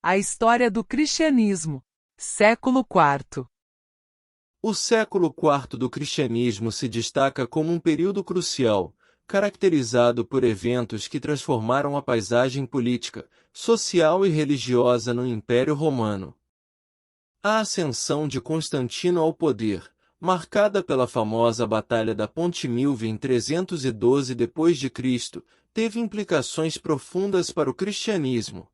A história do cristianismo. Século IV. O século IV do cristianismo se destaca como um período crucial, caracterizado por eventos que transformaram a paisagem política, social e religiosa no Império Romano. A ascensão de Constantino ao poder, marcada pela famosa Batalha da Ponte Milvia em 312 d.C., teve implicações profundas para o cristianismo.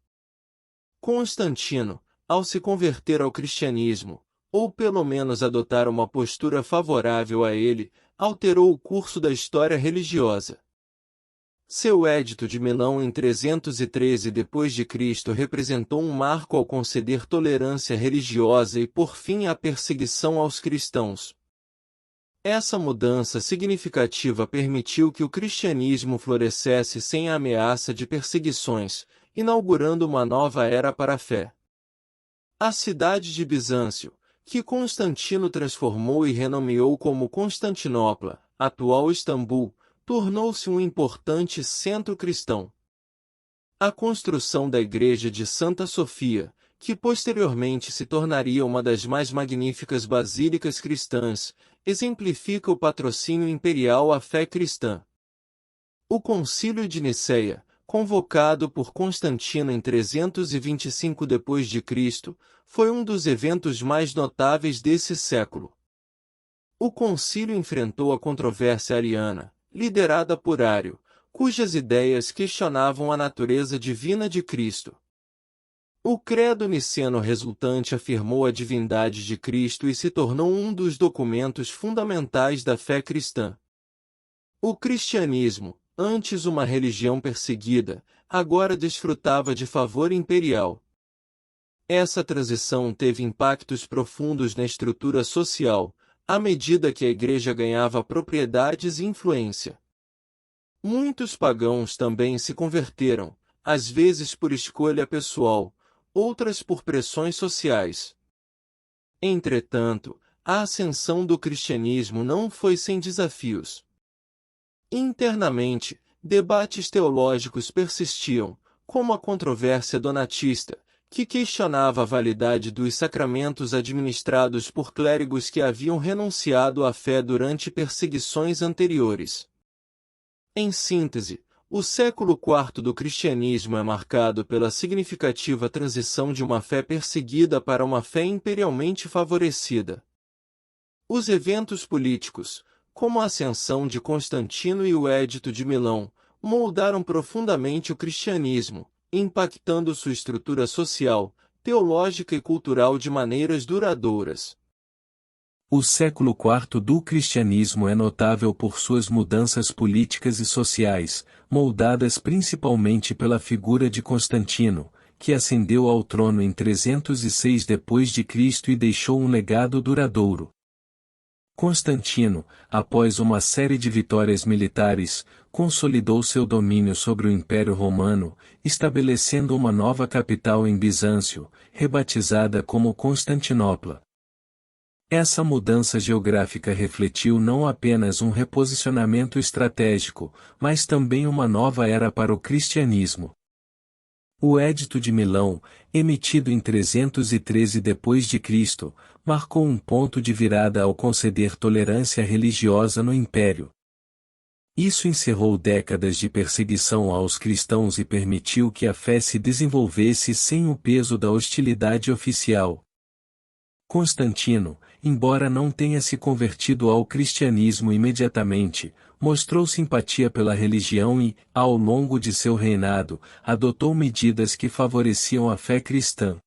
Constantino, ao se converter ao cristianismo, ou pelo menos adotar uma postura favorável a ele, alterou o curso da história religiosa. Seu Edito de Milão em 313 d.C. representou um marco ao conceder tolerância religiosa e por fim à perseguição aos cristãos. Essa mudança significativa permitiu que o cristianismo florescesse sem a ameaça de perseguições, inaugurando uma nova era para a fé. A cidade de Bizâncio, que Constantino transformou e renomeou como Constantinopla, atual Istambul, tornou-se um importante centro cristão. A construção da Igreja de Santa Sofia, que posteriormente se tornaria uma das mais magníficas basílicas cristãs, exemplifica o patrocínio imperial à fé cristã. O Concílio de Nicéia, convocado por Constantino em 325 d.C., foi um dos eventos mais notáveis desse século. O concílio enfrentou a controvérsia ariana, liderada por Ário, cujas ideias questionavam a natureza divina de Cristo. O credo niceno resultante afirmou a divindade de Cristo e se tornou um dos documentos fundamentais da fé cristã. O cristianismo, antes uma religião perseguida, agora desfrutava de favor imperial. Essa transição teve impactos profundos na estrutura social, à medida que a Igreja ganhava propriedades e influência. Muitos pagãos também se converteram, às vezes por escolha pessoal, outras por pressões sociais. Entretanto, a ascensão do cristianismo não foi sem desafios. Internamente, debates teológicos persistiam, como a controvérsia donatista, que questionava a validade dos sacramentos administrados por clérigos que haviam renunciado à fé durante perseguições anteriores. Em síntese, o século IV do cristianismo é marcado pela significativa transição de uma fé perseguida para uma fé imperialmente favorecida. Os eventos políticos, como a ascensão de Constantino e o Edito de Milão, moldaram profundamente o cristianismo, impactando sua estrutura social, teológica e cultural de maneiras duradouras. O século IV do cristianismo é notável por suas mudanças políticas e sociais, moldadas principalmente pela figura de Constantino, que ascendeu ao trono em 306 d.C. e deixou um legado duradouro. Constantino, após uma série de vitórias militares, consolidou seu domínio sobre o Império Romano, estabelecendo uma nova capital em Bizâncio, rebatizada como Constantinopla. Essa mudança geográfica refletiu não apenas um reposicionamento estratégico, mas também uma nova era para o cristianismo. O Edito de Milão, emitido em 313 d.C., marcou um ponto de virada ao conceder tolerância religiosa no Império. Isso encerrou décadas de perseguição aos cristãos e permitiu que a fé se desenvolvesse sem o peso da hostilidade oficial. Constantino, embora não tenha se convertido ao cristianismo imediatamente, mostrou simpatia pela religião e, ao longo de seu reinado, adotou medidas que favoreciam a fé cristã.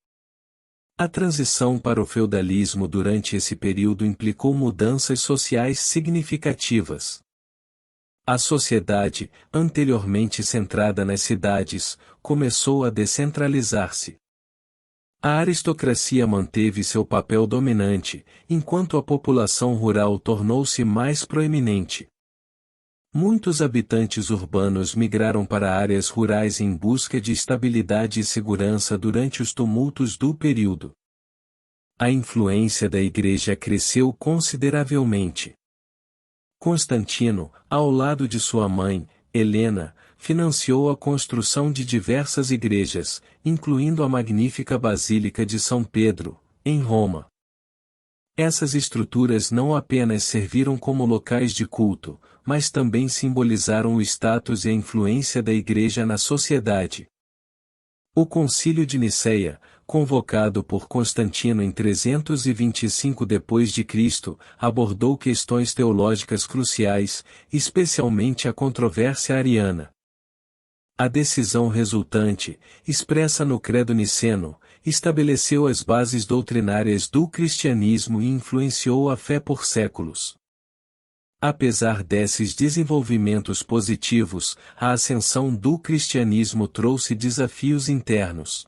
A transição para o feudalismo durante esse período implicou mudanças sociais significativas. A sociedade, anteriormente centrada nas cidades, começou a descentralizar-se. A aristocracia manteve seu papel dominante, enquanto a população rural tornou-se mais proeminente. Muitos habitantes urbanos migraram para áreas rurais em busca de estabilidade e segurança durante os tumultos do período. A influência da Igreja cresceu consideravelmente. Constantino, ao lado de sua mãe, Helena, financiou a construção de diversas igrejas, incluindo a magnífica Basílica de São Pedro, em Roma. Essas estruturas não apenas serviram como locais de culto, mas também simbolizaram o status e a influência da Igreja na sociedade. O Concílio de Nicéia, convocado por Constantino em 325 d.C., abordou questões teológicas cruciais, especialmente a controvérsia ariana. A decisão resultante, expressa no Credo Niceno, estabeleceu as bases doutrinárias do cristianismo e influenciou a fé por séculos. Apesar desses desenvolvimentos positivos, a ascensão do cristianismo trouxe desafios internos.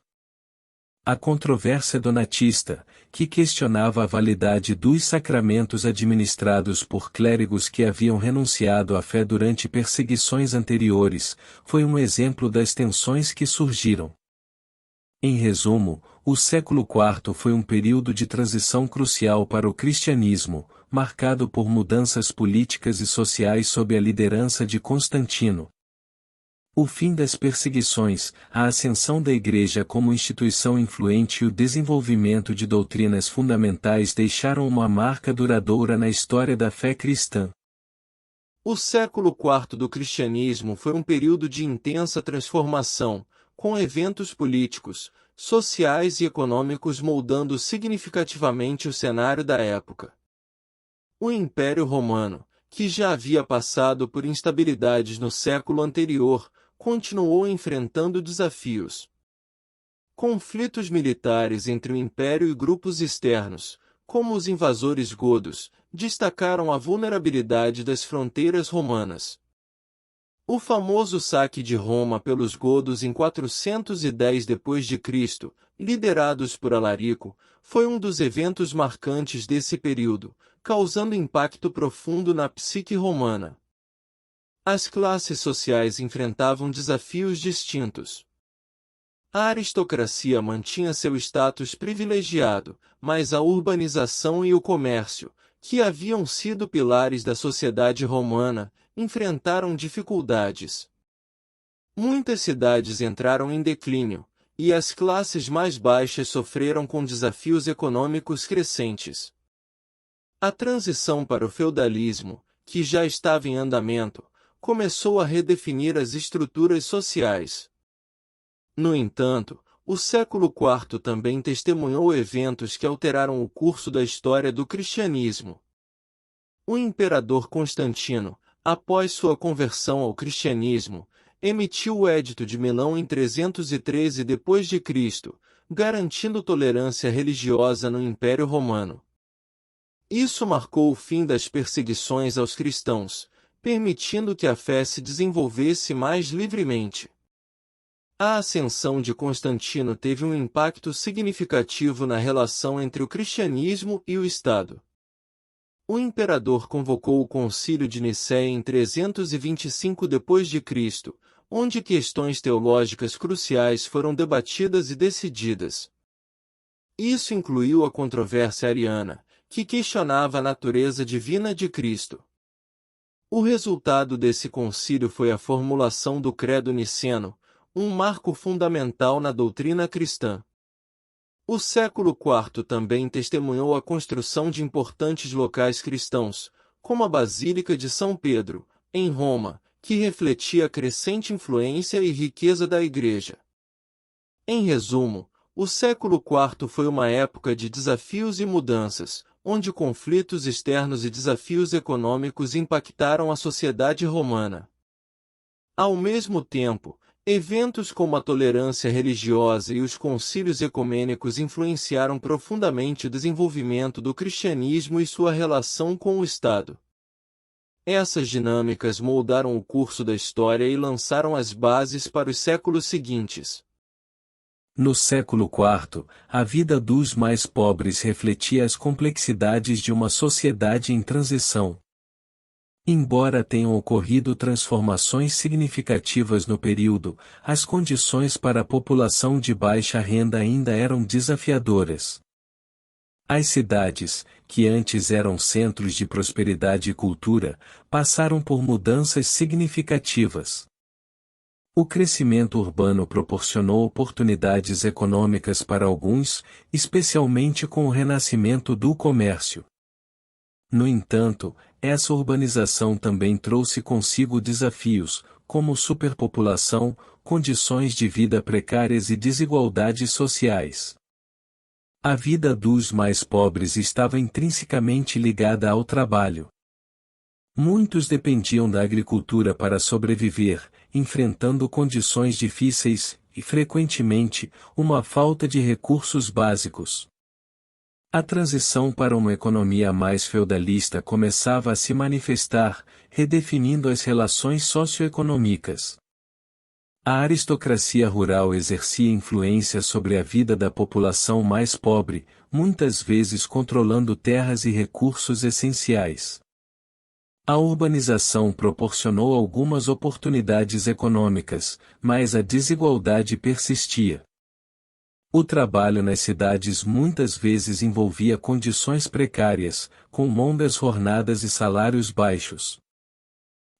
A controvérsia donatista, que questionava a validade dos sacramentos administrados por clérigos que haviam renunciado à fé durante perseguições anteriores, foi um exemplo das tensões que surgiram. Em resumo, o século IV foi um período de transição crucial para o cristianismo, marcado por mudanças políticas e sociais sob a liderança de Constantino. O fim das perseguições, a ascensão da Igreja como instituição influente e o desenvolvimento de doutrinas fundamentais deixaram uma marca duradoura na história da fé cristã. O século IV do cristianismo foi um período de intensa transformação, com eventos políticos, sociais e econômicos moldando significativamente o cenário da época. O Império Romano, que já havia passado por instabilidades no século anterior, continuou enfrentando desafios. Conflitos militares entre o Império e grupos externos, como os invasores godos, destacaram a vulnerabilidade das fronteiras romanas. O famoso saque de Roma pelos godos em 410 d.C., liderados por Alarico, foi um dos eventos marcantes desse período, causando impacto profundo na psique romana. As classes sociais enfrentavam desafios distintos. A aristocracia mantinha seu status privilegiado, mas a urbanização e o comércio, que haviam sido pilares da sociedade romana, enfrentaram dificuldades. Muitas cidades entraram em declínio, e as classes mais baixas sofreram com desafios econômicos crescentes. A transição para o feudalismo, que já estava em andamento, começou a redefinir as estruturas sociais. No entanto, o século IV também testemunhou eventos que alteraram o curso da história do cristianismo. O imperador Constantino, após sua conversão ao cristianismo, emitiu o Edito de Milão em 313 d.C., garantindo tolerância religiosa no Império Romano. Isso marcou o fim das perseguições aos cristãos, permitindo que a fé se desenvolvesse mais livremente. A ascensão de Constantino teve um impacto significativo na relação entre o cristianismo e o Estado. O imperador convocou o Concílio de Nicéia em 325 d.C., onde questões teológicas cruciais foram debatidas e decididas. Isso incluiu a controvérsia ariana, que questionava a natureza divina de Cristo. O resultado desse concílio foi a formulação do Credo Niceno, um marco fundamental na doutrina cristã. O século IV também testemunhou a construção de importantes locais cristãos, como a Basílica de São Pedro, em Roma, que refletia a crescente influência e riqueza da Igreja. Em resumo, o século IV foi uma época de desafios e mudanças, onde conflitos externos e desafios econômicos impactaram a sociedade romana. Ao mesmo tempo, eventos como a tolerância religiosa e os concílios ecumênicos influenciaram profundamente o desenvolvimento do cristianismo e sua relação com o Estado. Essas dinâmicas moldaram o curso da história e lançaram as bases para os séculos seguintes. No século IV, a vida dos mais pobres refletia as complexidades de uma sociedade em transição. Embora tenham ocorrido transformações significativas no período, as condições para a população de baixa renda ainda eram desafiadoras. As cidades, que antes eram centros de prosperidade e cultura, passaram por mudanças significativas. O crescimento urbano proporcionou oportunidades econômicas para alguns, especialmente com o renascimento do comércio. No entanto, essa urbanização também trouxe consigo desafios, como superpopulação, condições de vida precárias e desigualdades sociais. A vida dos mais pobres estava intrinsecamente ligada ao trabalho. Muitos dependiam da agricultura para sobreviver, enfrentando condições difíceis e, frequentemente, uma falta de recursos básicos. A transição para uma economia mais feudalista começava a se manifestar, redefinindo as relações socioeconômicas. A aristocracia rural exercia influência sobre a vida da população mais pobre, muitas vezes controlando terras e recursos essenciais. A urbanização proporcionou algumas oportunidades econômicas, mas a desigualdade persistia. O trabalho nas cidades muitas vezes envolvia condições precárias, com longas jornadas e salários baixos.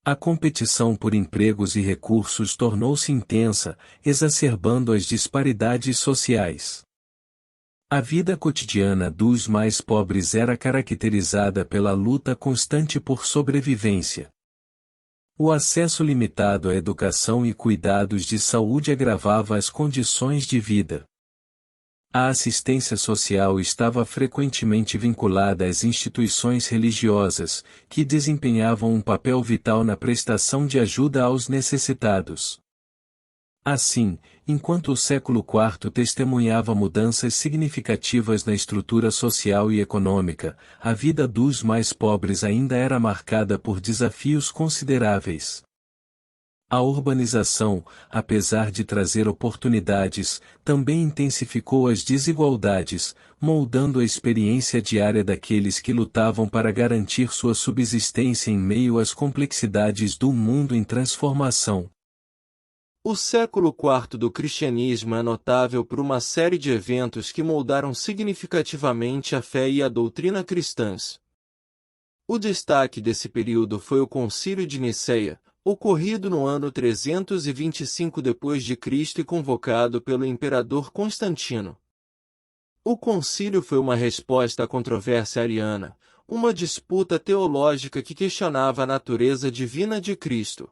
A competição por empregos e recursos tornou-se intensa, exacerbando as disparidades sociais. A vida cotidiana dos mais pobres era caracterizada pela luta constante por sobrevivência. O acesso limitado à educação e cuidados de saúde agravava as condições de vida. A assistência social estava frequentemente vinculada às instituições religiosas, que desempenhavam um papel vital na prestação de ajuda aos necessitados. Assim, enquanto o século IV testemunhava mudanças significativas na estrutura social e econômica, a vida dos mais pobres ainda era marcada por desafios consideráveis. A urbanização, apesar de trazer oportunidades, também intensificou as desigualdades, moldando a experiência diária daqueles que lutavam para garantir sua subsistência em meio às complexidades do mundo em transformação. O século IV do cristianismo é notável por uma série de eventos que moldaram significativamente a fé e a doutrina cristãs. O destaque desse período foi o Concílio de Nicéia, ocorrido no ano 325 d.C. e convocado pelo imperador Constantino. O concílio foi uma resposta à controvérsia ariana, uma disputa teológica que questionava a natureza divina de Cristo.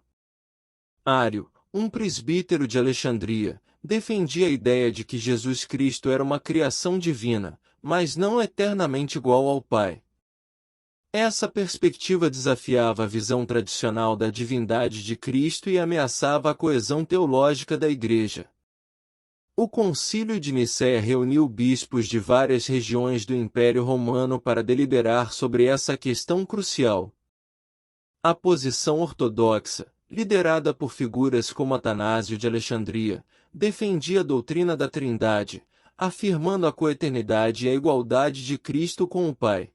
Ário, um presbítero de Alexandria, defendia a ideia de que Jesus Cristo era uma criação divina, mas não eternamente igual ao Pai. Essa perspectiva desafiava a visão tradicional da divindade de Cristo e ameaçava a coesão teológica da Igreja. O Concílio de Nicéia reuniu bispos de várias regiões do Império Romano para deliberar sobre essa questão crucial. A posição ortodoxa, liderada por figuras como Atanásio de Alexandria, defendia a doutrina da Trindade, afirmando a coeternidade e a igualdade de Cristo com o Pai.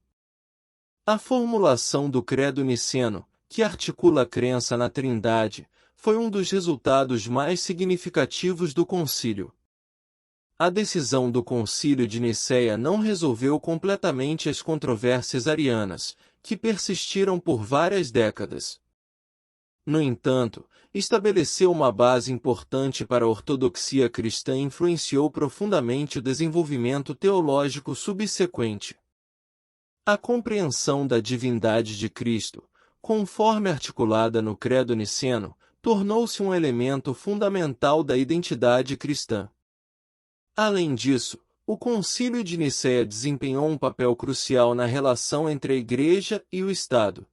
A formulação do Credo Niceno, que articula a crença na Trindade, foi um dos resultados mais significativos do concílio. A decisão do Concílio de Nicéia não resolveu completamente as controvérsias arianas, que persistiram por várias décadas. No entanto, estabeleceu uma base importante para a ortodoxia cristã e influenciou profundamente o desenvolvimento teológico subsequente. A compreensão da divindade de Cristo, conforme articulada no Credo Niceno, tornou-se um elemento fundamental da identidade cristã. Além disso, o Concílio de Nicéia desempenhou um papel crucial na relação entre a Igreja e o Estado.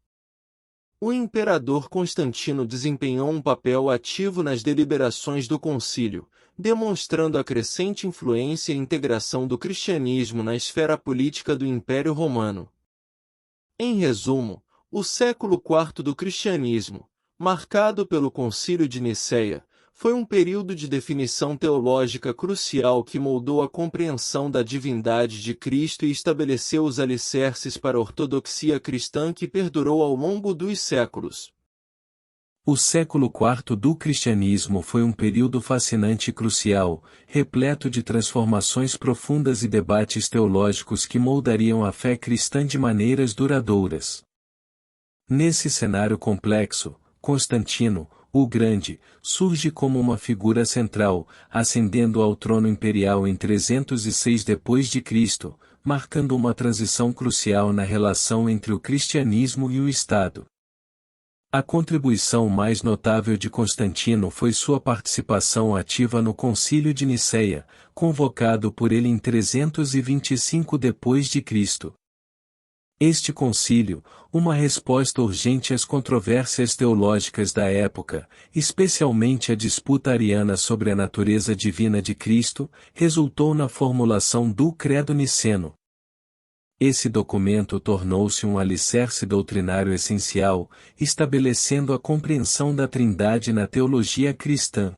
O imperador Constantino desempenhou um papel ativo nas deliberações do concílio, demonstrando a crescente influência e integração do cristianismo na esfera política do Império Romano. Em resumo, o século IV do cristianismo, marcado pelo Concílio de Nicéia, foi um período de definição teológica crucial que moldou a compreensão da divindade de Cristo e estabeleceu os alicerces para a ortodoxia cristã que perdurou ao longo dos séculos. O século IV do cristianismo foi um período fascinante e crucial, repleto de transformações profundas e debates teológicos que moldariam a fé cristã de maneiras duradouras. Nesse cenário complexo, Constantino, o Grande, surge como uma figura central, ascendendo ao trono imperial em 306 d.C., marcando uma transição crucial na relação entre o cristianismo e o Estado. A contribuição mais notável de Constantino foi sua participação ativa no Concílio de Nicéia, convocado por ele em 325 d.C. Este concílio, uma resposta urgente às controvérsias teológicas da época, especialmente a disputa ariana sobre a natureza divina de Cristo, resultou na formulação do Credo Niceno. Esse documento tornou-se um alicerce doutrinário essencial, estabelecendo a compreensão da Trindade na teologia cristã.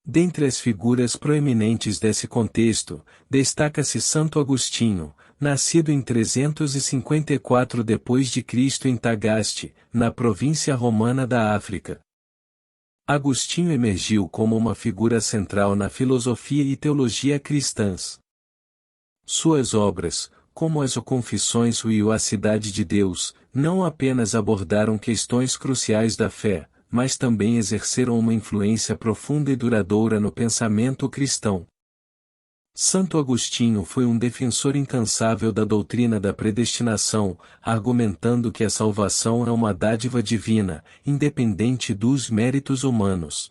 Dentre as figuras proeminentes desse contexto, destaca-se Santo Agostinho, nascido em 354 d.C. em Tagaste, na província romana da África. Agostinho emergiu como uma figura central na filosofia e teologia cristãs. Suas obras, como as Confissões e A Cidade de Deus, não apenas abordaram questões cruciais da fé, mas também exerceram uma influência profunda e duradoura no pensamento cristão. Santo Agostinho foi um defensor incansável da doutrina da predestinação, argumentando que a salvação é uma dádiva divina, independente dos méritos humanos.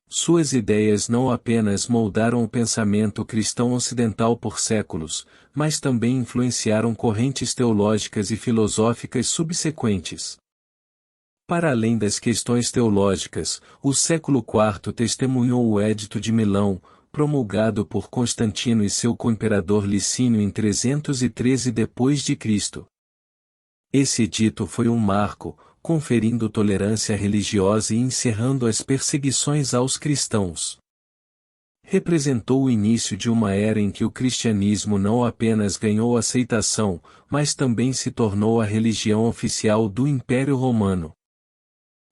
Suas ideias não apenas moldaram o pensamento cristão ocidental por séculos, mas também influenciaram correntes teológicas e filosóficas subsequentes. Para além das questões teológicas, o século IV testemunhou o Edito de Milão, promulgado por Constantino e seu coimperador Licínio em 313 d.C. Esse edito foi um marco, conferindo tolerância religiosa e encerrando as perseguições aos cristãos. Representou o início de uma era em que o cristianismo não apenas ganhou aceitação, mas também se tornou a religião oficial do Império Romano.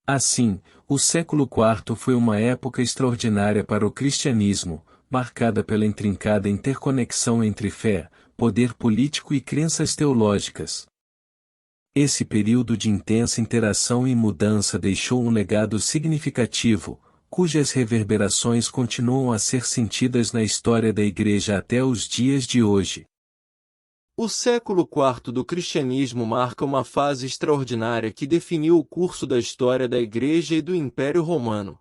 Assim, o século IV foi uma época extraordinária para o cristianismo, marcada pela intrincada interconexão entre fé, poder político e crenças teológicas. Esse período de intensa interação e mudança deixou um legado significativo, cujas reverberações continuam a ser sentidas na história da Igreja até os dias de hoje. O século IV do cristianismo marca uma fase extraordinária que definiu o curso da história da Igreja e do Império Romano.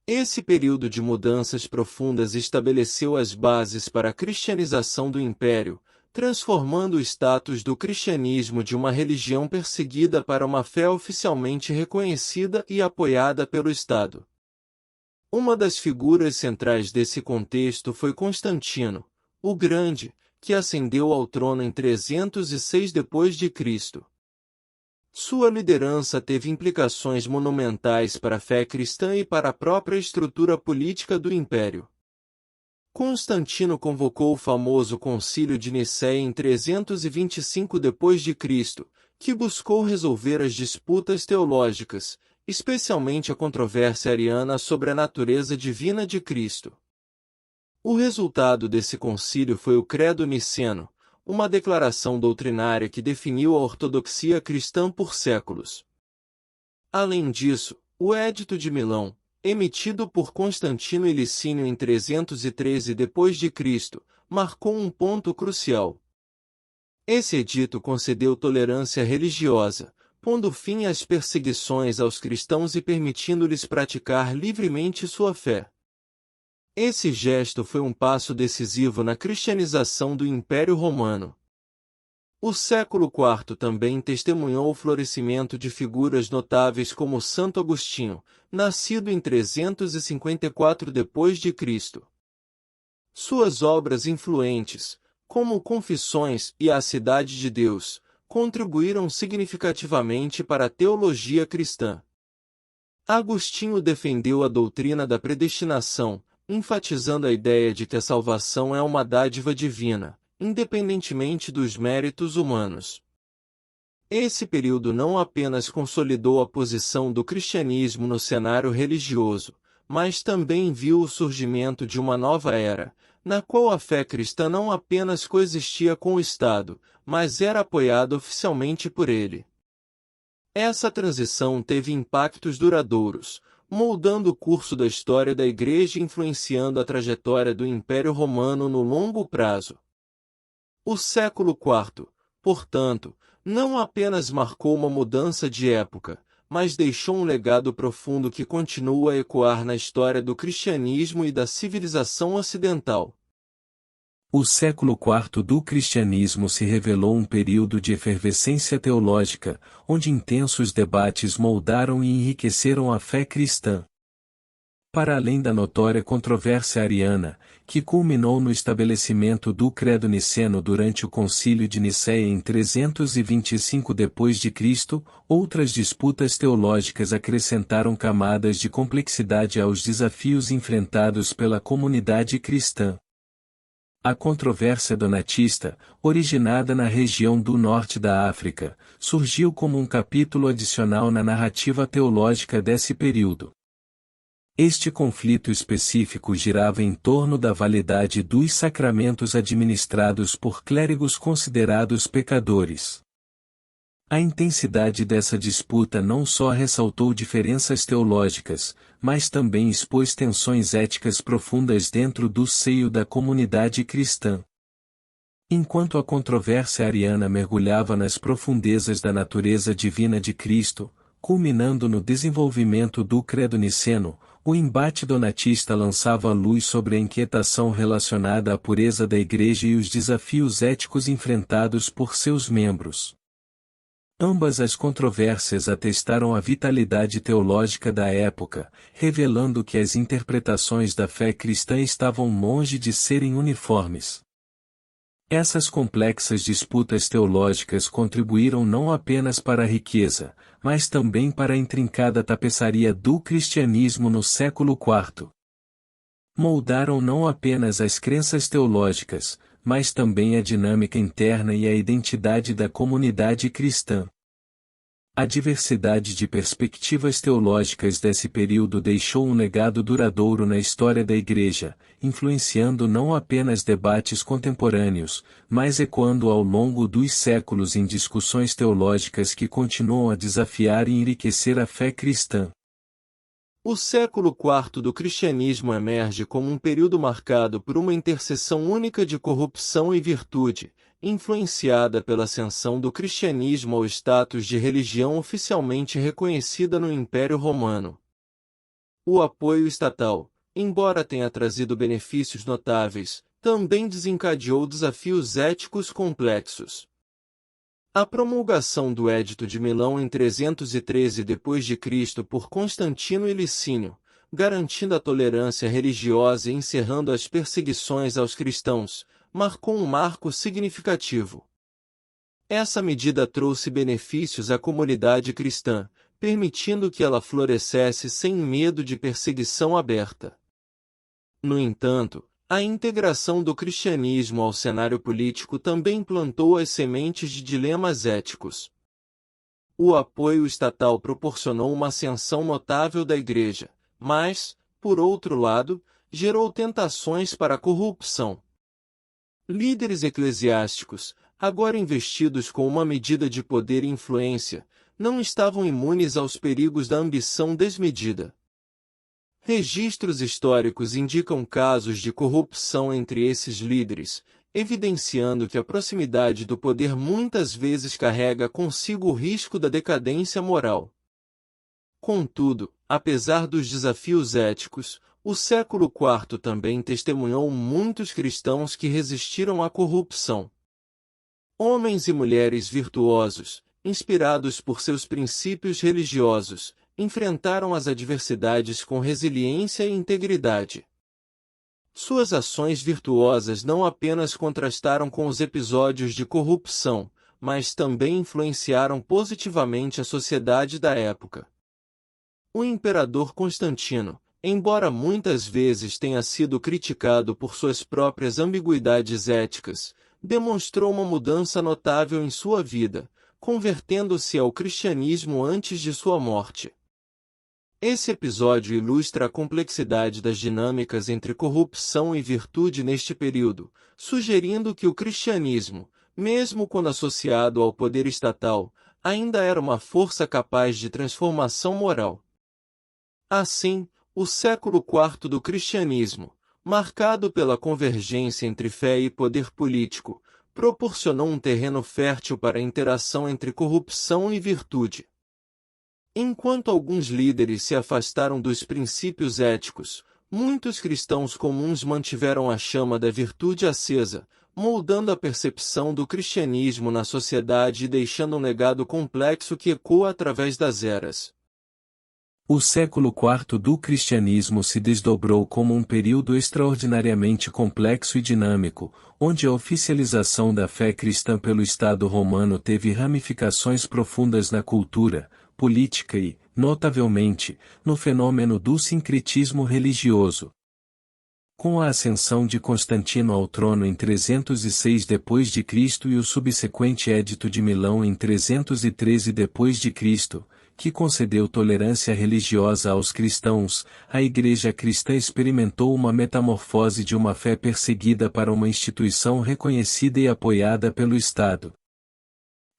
Esse período de mudanças profundas estabeleceu as bases para a cristianização do Império, transformando o status do cristianismo de uma religião perseguida para uma fé oficialmente reconhecida e apoiada pelo Estado. Uma das figuras centrais desse contexto foi Constantino, o Grande, que ascendeu ao trono em 306 d.C. Sua liderança teve implicações monumentais para a fé cristã e para a própria estrutura política do Império. Constantino convocou o famoso Concílio de Nicéia em 325 d.C., que buscou resolver as disputas teológicas, especialmente a controvérsia ariana sobre a natureza divina de Cristo. O resultado desse concílio foi o Credo Niceno, uma declaração doutrinária que definiu a ortodoxia cristã por séculos. Além disso, o Edito de Milão, emitido por Constantino e Licínio em 313 d.C., marcou um ponto crucial. Esse edito concedeu tolerância religiosa, pondo fim às perseguições aos cristãos e permitindo-lhes praticar livremente sua fé. Esse gesto foi um passo decisivo na cristianização do Império Romano. O século IV também testemunhou o florescimento de figuras notáveis como Santo Agostinho, nascido em 354 d.C. Suas obras influentes, como Confissões e A Cidade de Deus, contribuíram significativamente para a teologia cristã. Agostinho defendeu a doutrina da predestinação, enfatizando a ideia de que a salvação é uma dádiva divina, independentemente dos méritos humanos. Esse período não apenas consolidou a posição do cristianismo no cenário religioso, mas também viu o surgimento de uma nova era, na qual a fé cristã não apenas coexistia com o Estado, mas era apoiada oficialmente por ele. Essa transição teve impactos duradouros, moldando o curso da história da Igreja e influenciando a trajetória do Império Romano no longo prazo. O século IV, portanto, não apenas marcou uma mudança de época, mas deixou um legado profundo que continua a ecoar na história do cristianismo e da civilização ocidental. O século IV do cristianismo se revelou um período de efervescência teológica, onde intensos debates moldaram e enriqueceram a fé cristã. Para além da notória controvérsia ariana, que culminou no estabelecimento do Credo Niceno durante o Concílio de Nicéia em 325 d.C., outras disputas teológicas acrescentaram camadas de complexidade aos desafios enfrentados pela comunidade cristã. A controvérsia donatista, originada na região do norte da África, surgiu como um capítulo adicional na narrativa teológica desse período. Este conflito específico girava em torno da validade dos sacramentos administrados por clérigos considerados pecadores. A intensidade dessa disputa não só ressaltou diferenças teológicas, mas também expôs tensões éticas profundas dentro do seio da comunidade cristã. Enquanto a controvérsia ariana mergulhava nas profundezas da natureza divina de Cristo, culminando no desenvolvimento do Credo Niceno, o embate donatista lançava luz sobre a inquietação relacionada à pureza da Igreja e os desafios éticos enfrentados por seus membros. Ambas as controvérsias atestaram a vitalidade teológica da época, revelando que as interpretações da fé cristã estavam longe de serem uniformes. Essas complexas disputas teológicas contribuíram não apenas para a riqueza, mas também para a intrincada tapeçaria do cristianismo no século IV. Moldaram não apenas as crenças teológicas, mas também a dinâmica interna e a identidade da comunidade cristã. A diversidade de perspectivas teológicas desse período deixou um legado duradouro na história da Igreja, influenciando não apenas debates contemporâneos, mas ecoando ao longo dos séculos em discussões teológicas que continuam a desafiar e enriquecer a fé cristã. O século IV do cristianismo emerge como um período marcado por uma interseção única de corrupção e virtude, influenciada pela ascensão do cristianismo ao status de religião oficialmente reconhecida no Império Romano. O apoio estatal, embora tenha trazido benefícios notáveis, também desencadeou desafios éticos complexos. A promulgação do Edito de Milão em 313 d.C. por Constantino e Licínio, garantindo a tolerância religiosa e encerrando as perseguições aos cristãos, marcou um marco significativo. Essa medida trouxe benefícios à comunidade cristã, permitindo que ela florescesse sem medo de perseguição aberta. No entanto, a integração do cristianismo ao cenário político também plantou as sementes de dilemas éticos. O apoio estatal proporcionou uma ascensão notável da Igreja, mas, por outro lado, gerou tentações para a corrupção. Líderes eclesiásticos, agora investidos com uma medida de poder e influência, não estavam imunes aos perigos da ambição desmedida. Registros históricos indicam casos de corrupção entre esses líderes, evidenciando que a proximidade do poder muitas vezes carrega consigo o risco da decadência moral. Contudo, apesar dos desafios éticos, o século IV também testemunhou muitos cristãos que resistiram à corrupção. Homens e mulheres virtuosos, inspirados por seus princípios religiosos, enfrentaram as adversidades com resiliência e integridade. Suas ações virtuosas não apenas contrastaram com os episódios de corrupção, mas também influenciaram positivamente a sociedade da época. O imperador Constantino, embora muitas vezes tenha sido criticado por suas próprias ambiguidades éticas, demonstrou uma mudança notável em sua vida, convertendo-se ao cristianismo antes de sua morte. Esse episódio ilustra a complexidade das dinâmicas entre corrupção e virtude neste período, sugerindo que o cristianismo, mesmo quando associado ao poder estatal, ainda era uma força capaz de transformação moral. Assim, o século IV do cristianismo, marcado pela convergência entre fé e poder político, proporcionou um terreno fértil para a interação entre corrupção e virtude. Enquanto alguns líderes se afastaram dos princípios éticos, muitos cristãos comuns mantiveram a chama da virtude acesa, moldando a percepção do cristianismo na sociedade e deixando um legado complexo que ecoa através das eras. O século IV do cristianismo se desdobrou como um período extraordinariamente complexo e dinâmico, onde a oficialização da fé cristã pelo Estado romano teve ramificações profundas na cultura, política e, notavelmente, no fenômeno do sincretismo religioso. Com a ascensão de Constantino ao trono em 306 d.C. e o subsequente Edito de Milão em 313 d.C., que concedeu tolerância religiosa aos cristãos, a Igreja cristã experimentou uma metamorfose de uma fé perseguida para uma instituição reconhecida e apoiada pelo Estado.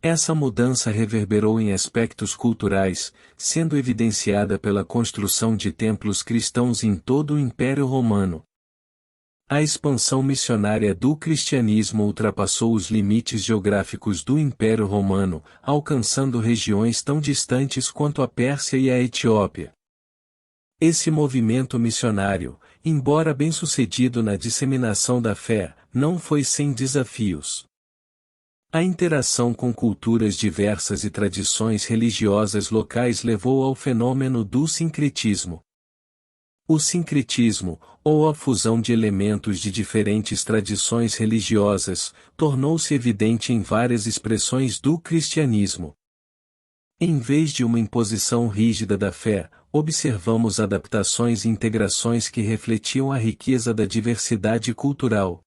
Essa mudança reverberou em aspectos culturais, sendo evidenciada pela construção de templos cristãos em todo o Império Romano. A expansão missionária do cristianismo ultrapassou os limites geográficos do Império Romano, alcançando regiões tão distantes quanto a Pérsia e a Etiópia. Esse movimento missionário, embora bem-sucedido na disseminação da fé, não foi sem desafios. A interação com culturas diversas e tradições religiosas locais levou ao fenômeno do sincretismo. O sincretismo, ou a fusão de elementos de diferentes tradições religiosas, tornou-se evidente em várias expressões do cristianismo. Em vez de uma imposição rígida da fé, observamos adaptações e integrações que refletiam a riqueza da diversidade cultural.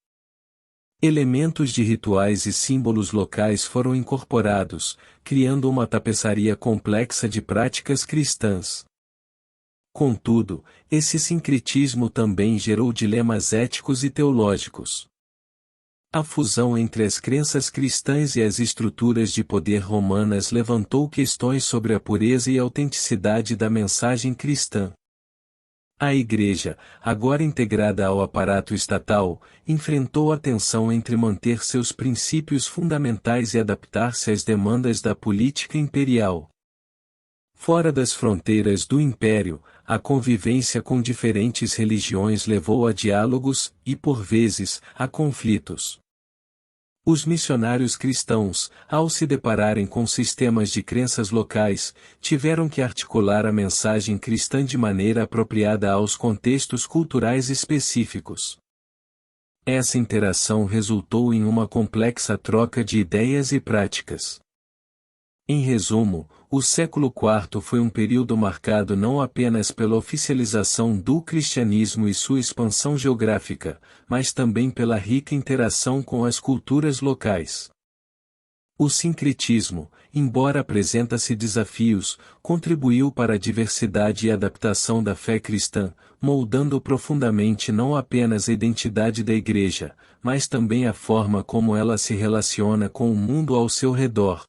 Elementos de rituais e símbolos locais foram incorporados, criando uma tapeçaria complexa de práticas cristãs. Contudo, esse sincretismo também gerou dilemas éticos e teológicos. A fusão entre as crenças cristãs e as estruturas de poder romanas levantou questões sobre a pureza e autenticidade da mensagem cristã. A Igreja, agora integrada ao aparato estatal, enfrentou a tensão entre manter seus princípios fundamentais e adaptar-se às demandas da política imperial. Fora das fronteiras do Império, a convivência com diferentes religiões levou a diálogos e, por vezes, a conflitos. Os missionários cristãos, ao se depararem com sistemas de crenças locais, tiveram que articular a mensagem cristã de maneira apropriada aos contextos culturais específicos. Essa interação resultou em uma complexa troca de ideias e práticas. Em resumo, o século IV foi um período marcado não apenas pela oficialização do cristianismo e sua expansão geográfica, mas também pela rica interação com as culturas locais. O sincretismo, embora apresentasse desafios, contribuiu para a diversidade e adaptação da fé cristã, moldando profundamente não apenas a identidade da Igreja, mas também a forma como ela se relaciona com o mundo ao seu redor.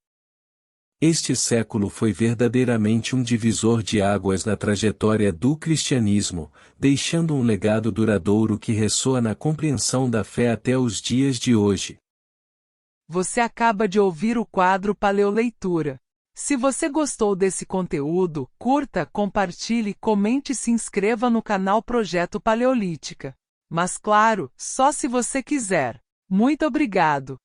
Este século foi verdadeiramente um divisor de águas na trajetória do cristianismo, deixando um legado duradouro que ressoa na compreensão da fé até os dias de hoje. Você acaba de ouvir o quadro Paleoleitura. Se você gostou desse conteúdo, curta, compartilhe, comente e se inscreva no canal Projeto Paleolítica. Mas claro, só se você quiser. Muito obrigado!